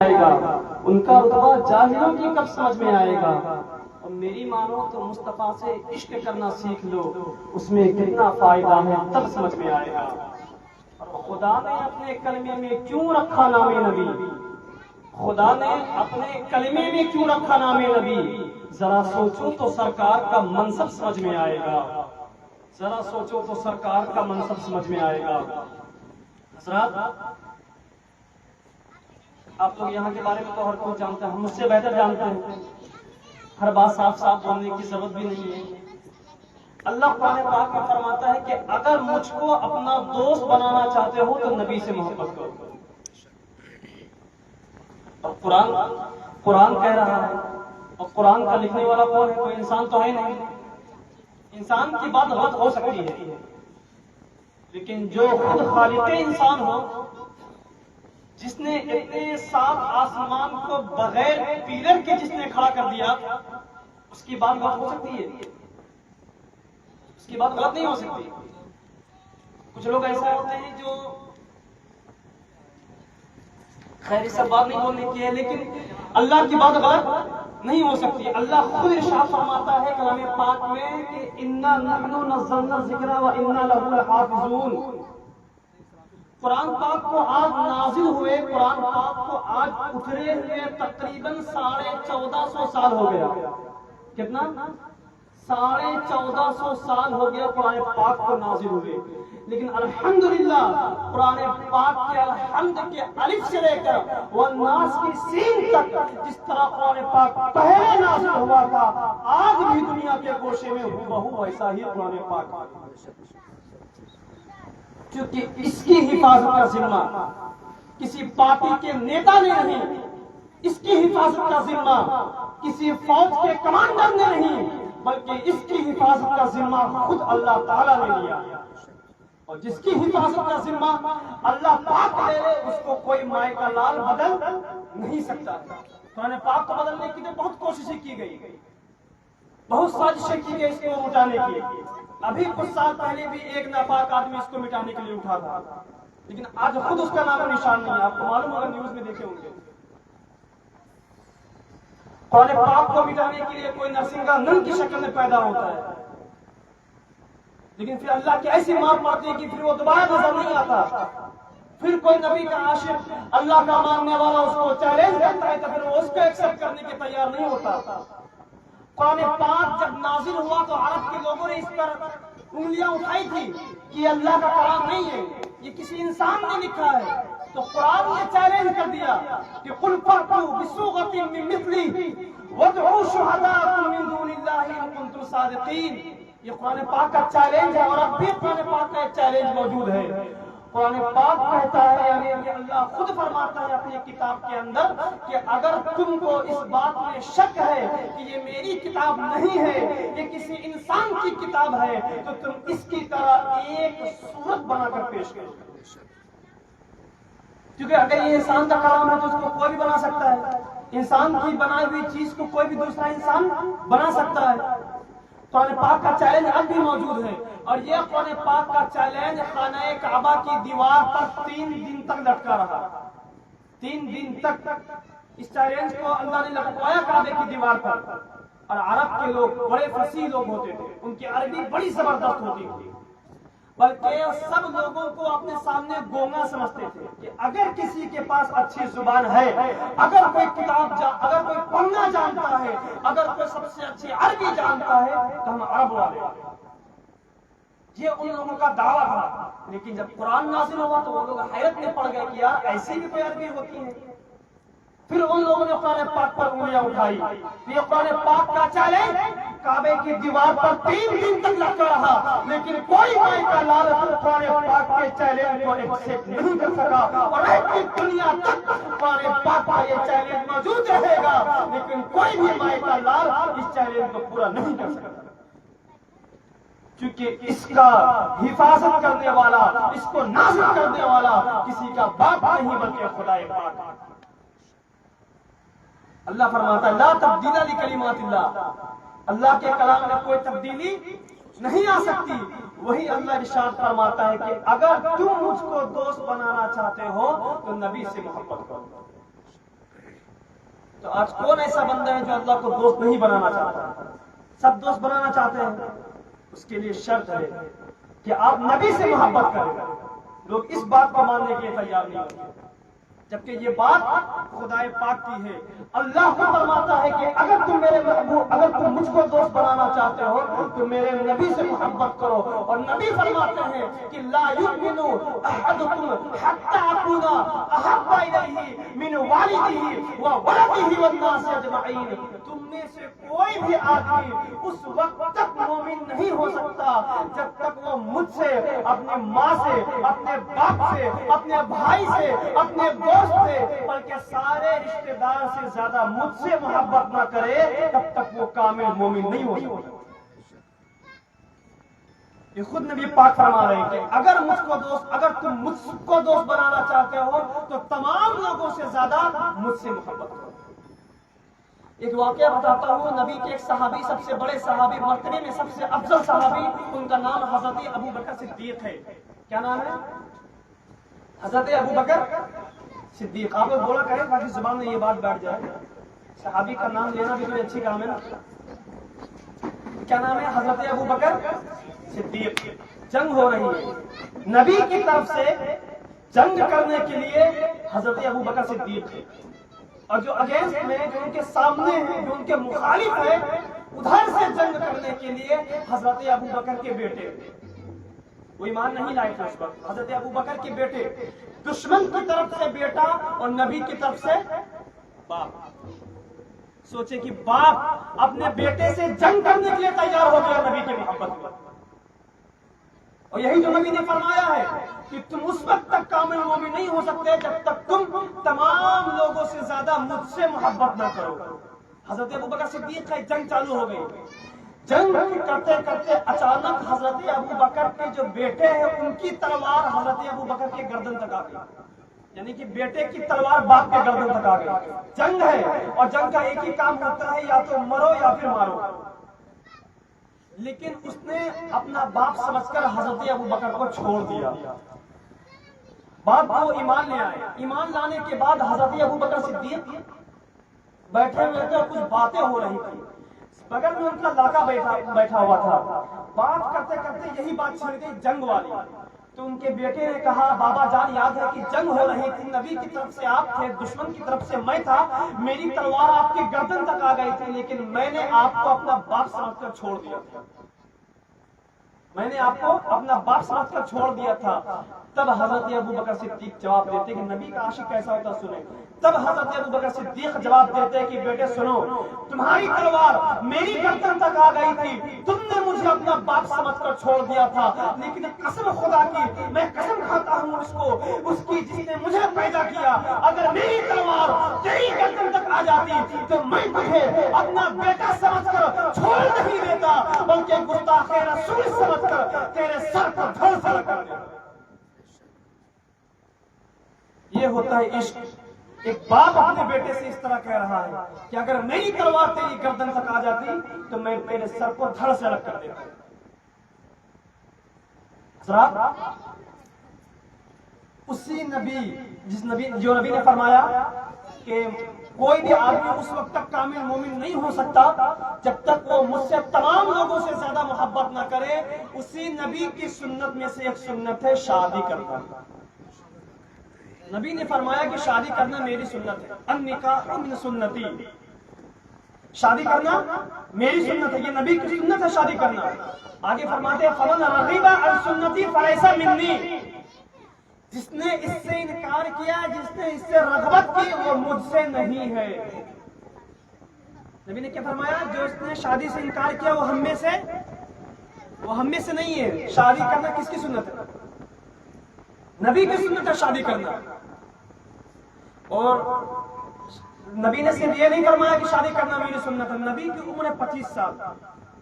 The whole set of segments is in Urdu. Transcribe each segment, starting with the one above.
آئے گا، ان کا رتبہ جاہلوں کی کب سمجھ میں آئے گا؟ اور میری مانو تو مصطفیٰ سے عشق کرنا سیکھ لو، اس میں کتنا فائدہ ہے تب سمجھ میں آئے گا۔ اور خدا نے اپنے کلمے میں کیوں رکھا نام نبی؟ خدا نے اپنے کلمے میں کیوں رکھا نام نبی؟ ذرا سوچو تو سرکار کا منصب سمجھ میں آئے گا، ذرا سوچو تو سرکار کا منصب سمجھ میں آئے گا۔ حضرات، آپ لوگ یہاں کے بارے میں تو ہر کوئی جانتا ہے، ہم مجھ سے بہتر جانتے ہیں، ہر بات صاف صاف بولنے کی ضرورت بھی نہیں ہے۔ اللہ قرآن پاک میں فرماتا ہے کہ اگر مجھ کو اپنا دوست بنانا چاہتے ہو تو نبی سے محبت کرو۔ اور قرآن کہہ رہا ہے، اور قرآن کا لکھنے والا کون ہے؟ کوئی انسان تو ہے نہیں۔ انسان کی بات غلط ہو سکتی ہے، لیکن جو خود خالق انسان ہو، جس نے اتنے صاف آسمان کو بغیر پیلر کے جس نے کھڑا کر دیا، اس کی بات غلط ہو سکتی ہے؟ اس کی بات غلط نہیں ہو سکتی۔ کچھ لوگ ایسا ہوتے ہیں جو خیر اس سب بات نہیں بولنے کی ہے، لیکن اللہ کی بات غلط نہیں ہو سکتی۔ اللہ خود ارشاد فرماتا ہے کلام پاک میں کہ انا نحن نزلنا الذکر وانا لہ لحافظون۔ قرآن پاک کو آج نازل ہوئے، قرآن پاک کو آج اترے ہوئے تقریباً 1450 سال ہو گیا۔ کتنا؟ 1450 سال ہو گیا قرآن پاک کو نازل ہوئے، لیکن الحمدللہ قرآن پاک کے الحمد کے الف سے لے کر والناس کی سین تک جس طرح قرآن پاک پہلے نازل ہوا تھا، آج بھی دنیا کے گوشے میں بہو ویسا ہی قرآن پاک، کیونکہ اس کی حفاظت کا ذمہ کسی پارٹی کے نیتا نے نہیں، اس کی حفاظت کا ذمہ کسی فوج کے کمانڈر نے نہیں، بلکہ اس کی حفاظت کا ذمہ خود اللہ تعالیٰ نے لیا۔ اور جس کی حفاظت کا ذمہ اللہ پاک لے لے، اس کو کوئی مائے کا لال بدل نہیں سکتا۔ قرآن پاک کو بدلنے کی بہت کوششیں کی گئی، بہت سازشیں کی گئی اس کو مٹانے کی۔ ابھی کچھ سال پہلے بھی ایک ناپاک آدمی اس کو مٹانے کے لیے اٹھا تھا، لیکن آج خود اس کا نام و نشان نہیں ہے۔ آپ کو معلوم ہوگا، نیوز میں دیکھے ہوں گے۔ قرآن پاک کو مٹانے کے لیے کوئی نرسنگا نن کی شکل میں پیدا ہوتا ہے، لیکن پھر اللہ کی ایسی مار پڑتی ہے کہ پھر وہ دوبارہ نظر نہیں آتا۔ پھر کوئی نبی کا عاشق، اللہ کا ماننے والا اس کو چیلنج کرتا ہے تو پھر وہ اس کو ایکسپٹ کرنے کے تیار نہیں ہوتا۔ قرآن پاک جب نازل ہوا تو عرب کے لوگوں نے اس پر انگلیاں اٹھائی تھی کہ یہ اللہ کا کلام نہیں ہے، یہ کسی انسان نے لکھا ہے۔ تو قرآن نے چیلنج کر دیا کہ قل فأتوا بسورۃ من مثلہ وادعوا شہداءکم من دون اللہ ان کنتم صادقین۔ یہ قرآن پاک کا چیلنج ہے، اور اب بھی قرآن پاک کا ایک چیلنج موجود ہے۔ قرآن پاک کہتا ہے، یعنی کہ اللہ خود فرماتا ہے اپنی کتاب کے اندر کہ اگر تم کو اس بات میں شک ہے کہ یہ میری کتاب نہیں ہے، یہ کسی انسان کی کتاب ہے، تو تم اس کی طرح ایک صورت بنا کر پیش کرو۔ کیونکہ اگر یہ انسان کا کلام ہے تو اس کو کوئی بھی بنا سکتا ہے، انسان کی بنائی ہوئی چیز کو کوئی بھی دوسرا انسان بنا سکتا ہے۔ قرآن پاک کا چیلنج اب بھی موجود ہے، اور یہ قرآن پاک کا چیلنج خانہ کعبہ کی دیوار پر 3 دن تک لٹکا رہا۔ 3 دن تک اس چیلنج کو اللہ نے لٹکوایا کعبے کی دیوار پر۔ اور عرب کے لوگ بڑے فصیح لوگ ہوتے تھے، ان کی عربی بڑی زبردست ہوتی تھی، بلکہ سب لوگوں کو اپنے سامنے گونگا سمجھتے تھے کہ اگر کسی کے پاس اچھی زبان ہے، اگر کوئی اگر کوئی پڑھنا جانتا ہے، اگر کوئی سب سے اچھی عربی جانتا ہے تو ہم عرب والے۔ یہ ان لوگوں کا دعویٰ تھا، لیکن جب قرآن نازل ہوا تو وہ لوگ حیرت میں پڑ گئے کہ یار ایسی بھی کوئی عربی ہوتی ہے۔ پھر ان لوگوں نے قرآن پاک پر انگلیاں اٹھائی۔ یہ قرآن پاک کا چیلنج کعبے کی دیوار پر 3 دن تک لٹکا رہا، لیکن کوئی مائے کا لال قرآن پاک کے چیلنج کو ایکسپٹ نہیں کر سکا۔ اور ایسی دنیا تک قرآن پاک کا یہ چیلنج موجود رہے گا، لیکن کوئی بھی مائے کا لال اس چیلنج کو پورا نہیں کر سکتا، کیونکہ اس کا حفاظت کرنے والا، اس کو نازل کرنے والا کسی کا باپ نہیں بلکہ خدا پاک۔ اللہ فرماتا ہے لا تبدیل لکلمات اللہ، اللہ کے کلام میں کوئی تبدیلی نہیں آ سکتی۔ وہی اللہ ارشاد فرماتا ہے کہ اگر تم مجھ کو دوست بنانا چاہتے ہو تو نبی سے محبت کرو۔ تو آج کون ایسا بندہ ہے جو اللہ کو دوست نہیں بنانا چاہتا؟ سب دوست بنانا چاہتے ہیں. اس کے لیے شرط ہے کہ آپ نبی سے محبت کریں. لوگ اس بات کو ماننے کے لیے تیار نہیں ہوتے، جبکہ یہ بات خدا پاک کی ہے. اللہ کو فرماتا ہے کہ اگر تم میرے محبوب، اگر تم مجھ کو دوست بنانا چاہتے ہو تو میرے نبی سے محبت کرو. اور نبی فرماتے ہیں کہ لا یؤمن احدکم حتی اکون احب الیہ من والدہ وولدہ والناس اجمعین. تم میں سے کوئی بھی آدمی اس وقت تک مومن نہیں ہو سکتا جب تک وہ مجھ سے، اپنی ماں سے، اپنے باپ سے، اپنے بھائی سے، اپنے دوست سے، بلکہ سارے رشتہ دار سے زیادہ مجھ سے محبت نہ کرے، تب تک وہ کامل مومن نہیں ہو سکتا. یہ خود نبی پاک فرما رہے ہیں کہ اگر تم مجھ کو دوست بنانا چاہتے ہو تو تمام لوگوں سے زیادہ مجھ سے محبت کرو. ایک واقعہ بتاتا ہوں. نبی کے ایک صحابی، سب سے بڑے صحابی، مرتبے میں سب سے افضل صحابی، ان کا نام حضرت ابو بکر صدیق ہے. کیا نام ہے؟ حضرت ابو بکر صدیق. آپ لوگ بولا کریں تاکہ زبان میں یہ بات بیٹھ جائے. صحابی کا نام لینا بھی کوئی اچھی کام ہے نا. کیا نام ہے؟ حضرت ابو بکر صدیق. جنگ ہو رہی ہے، نبی کی طرف سے جنگ کرنے کے لیے حضرت ابو بکر صدیق ہے، اور جو اگینسٹ میں، جو ان کے سامنے ہیں، جو ان کے مخالف ہے، ادھر سے جنگ کرنے کے لیے حضرت ابو بکر کے بیٹے. وہ ایمان نہیں لائے تھے اس وقت. حضرت ابو بکر کے بیٹے، دشمن کی طرف سے بیٹا اور نبی کی طرف سے باپ. سوچے کہ باپ اپنے بیٹے سے جنگ کرنے کے لیے تیار ہو گیا نبی کی محبت میں. اور یہی جو نبی نے فرمایا ہے کہ تم اس وقت تک کامل مومن نہیں ہو سکتے جب تک تم تمام لوگوں سے زیادہ مجھ سے محبت نہ کرو. حضرت ابو بکر صدیق کا جنگ چالو ہو گئی. جنگ کرتے کرتے اچانک حضرت ابو بکر کے جو بیٹے ہیں ان کی تلوار حضرت ابو بکر کے گردن تک آ گئی. یعنی کہ بیٹے کی تلوار باپ کے گردن تک آ گئی. جنگ ہے اور جنگ کا ایک ہی کام ہوتا ہے، یا تو مرو یا پھر مارو. لیکن اس نے اپنا باپ سمجھ کر حضرت ابو بکر کو چھوڑ دیا. باپ کو ایمان لے آئے. ایمان لانے کے بعد حضرت ابو بکر صدیق بیٹھے ہوئے تھے اور کچھ باتیں ہو رہی تھی. بغل میں ان کا لڑکا بیٹھا ہوا تھا. بات کرتے کرتے یہی بات چھڑ گئی جنگ والی. تو ان کے بیٹے نے کہا بابا جان یاد ہے کہ جنگ ہو رہی تھی، نبی کی طرف سے آپ تھے، دشمن کی طرف سے میں تھا، میری تلوار آپ کی گردن تک آ گئی تھی، لیکن میں نے آپ کو اپنا باپ سمجھ کر چھوڑ دیا تھا. میں نے آپ کو اپنا باپ سمجھ کر چھوڑ دیا تھا. تب حضرت ابو بکر صدیق جواب دیتے کہ نبی کا عاشق کیسا ہوتا سنیں. تب حضرت ابو بکر صدیق جواب دیتے کہ بیٹے سنو، تمہاری تلوار میری گردن تک آ گئی تھی، تم نے مجھے اپنا باپ سمجھ کر چھوڑ دیا تھا، لیکن قسم خدا کی میں قسم کھاتا ہوں اس کی جس نے مجھے پیدا کیا، اگر میری تلوار تیری گردن تک آ جاتی تو میں تجھے اپنا بیٹا سمجھ کر چھوڑ نہیں دیتا، بلکہ گستاخ رسول سمجھ کر تیرے سر پر دھڑ سے کر دیتا. یہ ہوتا ہے عشق. ایک باپ اپنے بیٹے سے اس طرح کہہ رہا ہے کہ اگر میری تلوار تیری گردن تک آ جاتی تو میں تیرے سر کو دھڑ سے الگ کر دیتا. اسی نبی جو نبی نے فرمایا کہ کوئی بھی آدمی اس وقت تک کامل مومن نہیں ہو سکتا جب تک وہ مجھ سے تمام لوگوں سے زیادہ محبت نہ کرے، اسی نبی کی سنت میں سے ایک سنت ہے شادی کرنا. نبی نے فرمایا کہ شادی کرنا میری سنت ہے. النکاح من سنتی. شادی کرنا میری سنت ہے، یہ نبی کی سنت ہے شادی کرنا. آگے فرماتے ہیں فمن رغب عن سنتی فلیس منی. جس نے اس سے انکار کیا، جس نے اس سے رغبت کی، وہ مجھ سے نہیں ہے. نبی نے کیا فرمایا؟ جو اس نے شادی سے انکار کیا وہ ہم میں سے نہیں ہے. شادی کرنا کس کی سنت ہے؟ نبی کی سنت ہے شادی کرنا. اور نبی نے صرف یہ نہیں فرمایا کہ شادی کرنا میری سنت ہے. نبی کی عمر ہے 25 سال.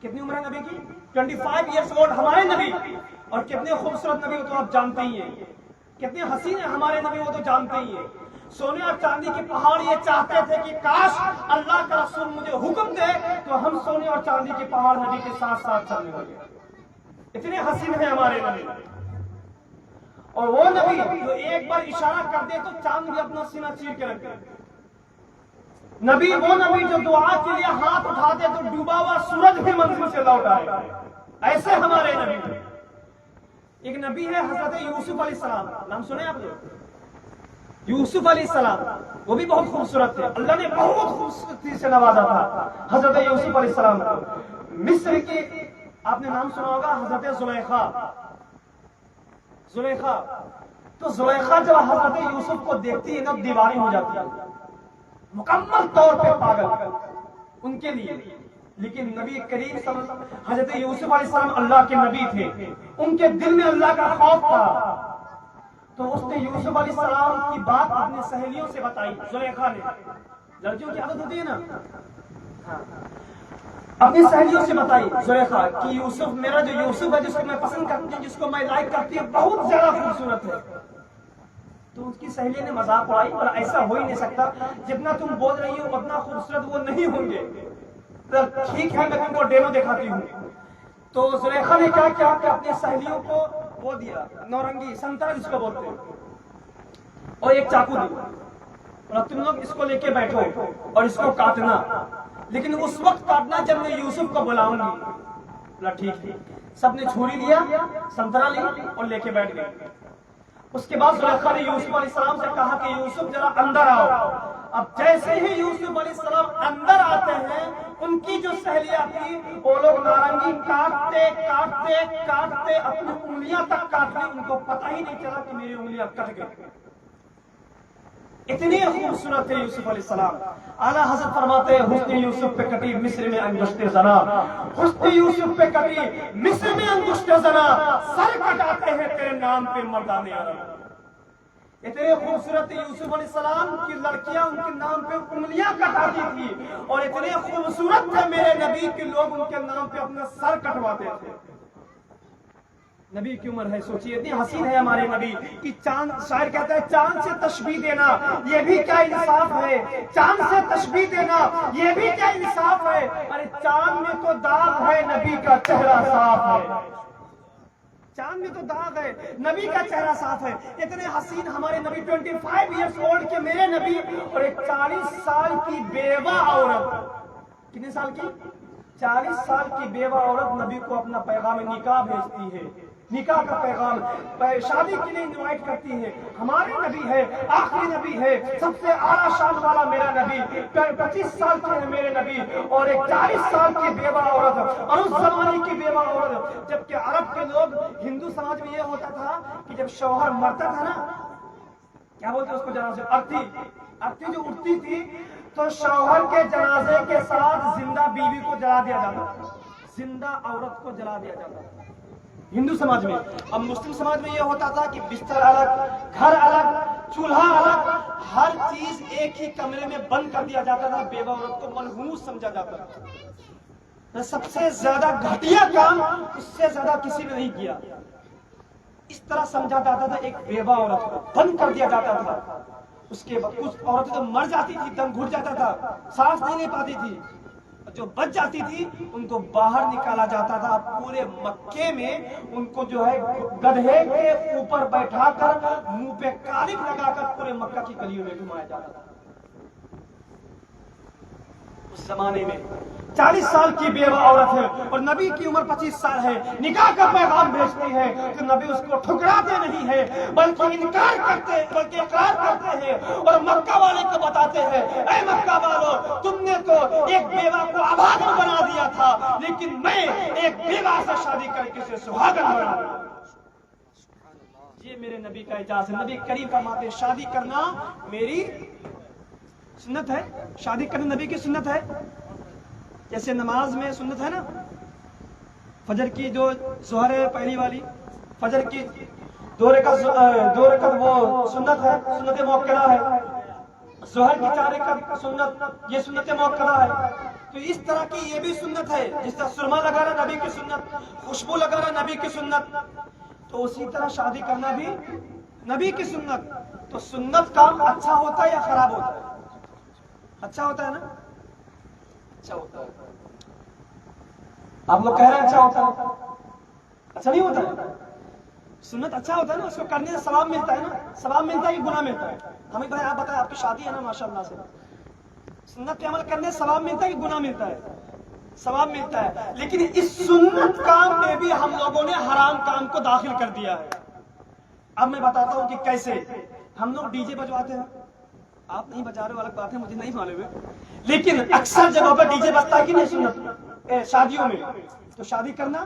کتنی عمر ہے نبی کی؟ 25 ایئرس اولڈ ہمارے نبی. اور کتنے خوبصورت نبی ہو تو آپ جانتے ہی ہیں. کتنے حسین ہیں ہمارے نبی ہو تو جانتے ہی ہیں. سونے اور چاندی کے پہاڑ یہ چاہتے تھے کہ کاش اللہ کا رسول مجھے حکم دے تو ہم سونے اور چاندی کے پہاڑ نبی کے ساتھ ساتھ چلنے لگے. اتنے حسین ہیں ہمارے نبی. اور وہ نبی جو ایک بار اشارہ کر دے تو چاند بھی اپنا سینہ چیر کے رکھ دے. نبی وہ نبی جو دعا کے لیے ہاتھ اٹھاتے تو ڈوبا ہوا سورج بھی منزل سے لوٹ آئے، ایسے ہمارے نبی تھے۔ ایک نبی ہے حضرت یوسف علیہ السلام، نام سنے آپ لوگ؟ یوسف علیہ السلام وہ بھی بہت خوبصورت تھے، اللہ نے بہت خوبصورتی سے نوازا تھا حضرت یوسف علیہ السلام کو۔ مصر کی آپ نے نام سنا ہوگا حضرت زلیخا، زلیخا تو زلیخا جب حضرت یوسف کو دیکھتی ہے نا دیوانی ہو جاتی ہے، مکمل طور پہ پاگل ان کے لیے۔ لیکن نبی کریم صلی اللہ علیہ وسلم حضرت یوسف علیہ السلام اللہ کے نبی تھے، ان کے دل میں اللہ کا خوف تھا، تو اس نے یوسف علیہ السلام کی بات اپنی سہیلیوں سے بتائی۔ زلیخا نے، لڑکیوں کی عادت ہوتی ہے نا، اپنی سہیلیوں سے بتائی زلیخا کہ یوسف، میرا جو یوسف ہے جس کو میں پسند کرتی ہوں، جس کو میں لائک کرتی ہوں، بہت زیادہ خوبصورت ہے۔ تو اس کی سہیلی نے مذاق اڑائی اور ایسا ہو ہی نہیں سکتا، جتنا تم بول رہی ہو اتنا خوبصورت وہ نہیں ہوں گے، ٹھیک ہے میں تم کو ڈیمو دکھاتی ہوں۔ تو زلیخا نے کیا کیا کہ اپنی سہیلیوں کو وہ دیا، نورنگی سنترا جس کو بولتے ہیں، اور ایک چاقو دی، اور تم لوگ اس کو لے کے بیٹھو اور اس کو کاٹنا، لیکن اس وقت کاٹنا جب میں یوسف کو بلاؤں گی۔ بولا ٹھیک ہے، سب نے چھری لیا، سنترا لی اور لے کے بیٹھ گئے۔ اس کے بعد زلیخا نے یوسف علیہ السلام سے کہا کہ یوسف ذرا اندر آؤ۔ اب جیسے ہی یوسف علیہ السلام اندر آتے ہیں، ان کی جو سہیلیاں تھی وہ لوگ نارنگی کاٹتے کاٹتے کاٹتے اپنی انگلیاں تک کاٹ لی، ان کو پتہ ہی نہیں چلا کہ میری انگلیاں کٹ گئی۔ اتنے خوبصورت تھے یوسف علیہ السلام۔ اعلیٰ حضرت فرماتے ہیں حسن یوسف پہ کٹی مصر میں انگشت زنا، حسن یوسف پہ کٹی مصر میں انگشت زنا، سر کٹاتے ہیں تیرے نام پہ مردان عرب۔ اتنے خوبصورت یوسف علیہ السلام کی لڑکیاں ان کے نام پہ انگلیاں کٹاتی تھی، اور اتنے خوبصورت تھے میرے نبی کے لوگ ان کے نام پہ اپنا سر کٹواتے تھے۔ نبی کی عمر ہے، سوچیے اتنی حسین ہے ہمارے نبی کہ چاند، شاعر کہتا ہے چاند سے تشبیہ دینا یہ بھی کیا انصاف ہے، چاند سے تشبیہ دینا یہ بھی کیا انصاف ہے، ارے چاند میں تو داغ ہے نبی کا چہرہ صاف ہے، چاند میں تو داغ ہے نبی کا چہرہ صاف ہے۔ اتنے حسین ہمارے نبی، 25 ایئرس اولڈ کے میرے نبی، اور ایک 40 سال کی بیوہ عورت، کتنے سال کی؟ 40 سال کی بیوہ عورت نبی کو اپنا پیغام نکاح بھیجتی ہے، نکاح کا پیغام شادی کے لیے انوائٹ کرتی ہے۔ ہمارے نبی ہے، آخری نبی ہے، سب سے اعلیٰ شان والا میرا نبی، 25 سال کے ہے میرے نبی، اور ایک 40 سال کی بیوہ عورت، اور اس زمانے کی بیوہ عورت، جبکہ عرب کے لوگ، ہندو سماج میں یہ ہوتا تھا کہ جب شوہر مرتا تھا نا، کیا بولتے اس کو، جنازے، ارتھی جو اٹھتی تھی تو شوہر کے جنازے کے ساتھ زندہ بیوی کو جلا دیا جاتا تھا، زندہ عورت کو جلا دیا جاتا تھا ہندو سماج میں۔ اب مسلم سماج میں یہ ہوتا تھا کہ بستر الگ، گھر الگ، چولہا الگ، ہر چیز ایک ہی کمرے میں بند کر دیا جاتا تھا، بیوہ عورت کو منحوس سمجھا جاتا تھا۔ سب سے زیادہ گھٹیا کام اس سے زیادہ کسی نے نہیں کیا، اس طرح سمجھا جاتا تھا۔ ایک بیوہ عورت کو بند کر دیا جاتا تھا، اس کے بعد کچھ عورتیں تو مر جاتی تھی، دم گھٹ جاتا تھا، سانس نہیں لے پاتی تھی، جو بچ جاتی تھی ان کو باہر نکالا جاتا تھا۔ پورے مکے میں ان کو جو ہے گدھے کے اوپر بیٹھا کر منہ پہ قالب لگا کر پورے مکہ کی گلیوں میں گھمایا جاتا تھا۔ اس زمانے میں 40 سال کی بیوہ عورت ہے اور نبی کی عمر 25 سال ہے، نکاح کا پیغام بھیجتی ہے تو نبی اس کو ٹھکراتے نہیں ہے، بلکہ انکار کرتے، بلکہ اقرار کرتے ہیں اور مکہ والے کو بتاتے ہیں، اے مکہ والو، تم نے تو ایک بیوہ کو ابھاگن بنا دیا تھا، لیکن میں ایک بیوہ سے شادی کر کے اسے سہاگن بنا دیا۔ یہ میرے نبی کا اعجاز ہے۔ نبی کریم فرماتے ہیں شادی کرنا میری سنت ہے، شادی کرنا نبی کی سنت ہے۔ جیسے نماز میں سنت ہے نا، فجر کی جو ظہر ہے پہلی والی، فجر کی 2 رکعت وہ سنت ہے، سنت موقرہ ہے، ظہر کی 4 رکعت سنت، یہ سنت موقرہ ہے۔ تو اس طرح کی یہ بھی سنت ہے، جس طرح سرما لگانا نبی کی سنت، خوشبو لگانا نبی کی سنت، تو اسی طرح شادی کرنا بھی نبی کی سنت۔ تو سنت کام اچھا ہوتا ہے یا خراب ہوتا ہے؟ اچھا ہوتا ہے نا، اچھا ہوتا ہے۔ آپ لوگ کہہ رہے ہیں اچھا ہوتا ہے، اچھا نہیں ہوتا ہے؟ سنت اچھا ہوتا ہے نا، اس کو کرنے سے ثواب ملتا ہے نا، ثواب ملتا ہے کہ گناہ ملتا ہے؟ ہمیں بھائی آپ بتائیں، آپ کی شادی ہے نا ماشاءاللہ سے، سنت پہ عمل کرنے ثواب ملتا ہے کہ گناہ ملتا ہے؟ ثواب ملتا ہے، لیکن اس سنت کام میں بھی ہم لوگوں نے حرام کام کو داخل کر دیا ہے۔ اب میں بتاتا ہوں کہ کیسے۔ ہم لوگ ڈی جے بجواتے ہیں، آپ نہیں بجا رہے الگ بات ہے، مجھے نہیں معلوم ہے، لیکن اکثر جگہوں پر ڈی جے بجتا ہے کہ نہیں سنت شادیوں میں؟ تو شادی کرنا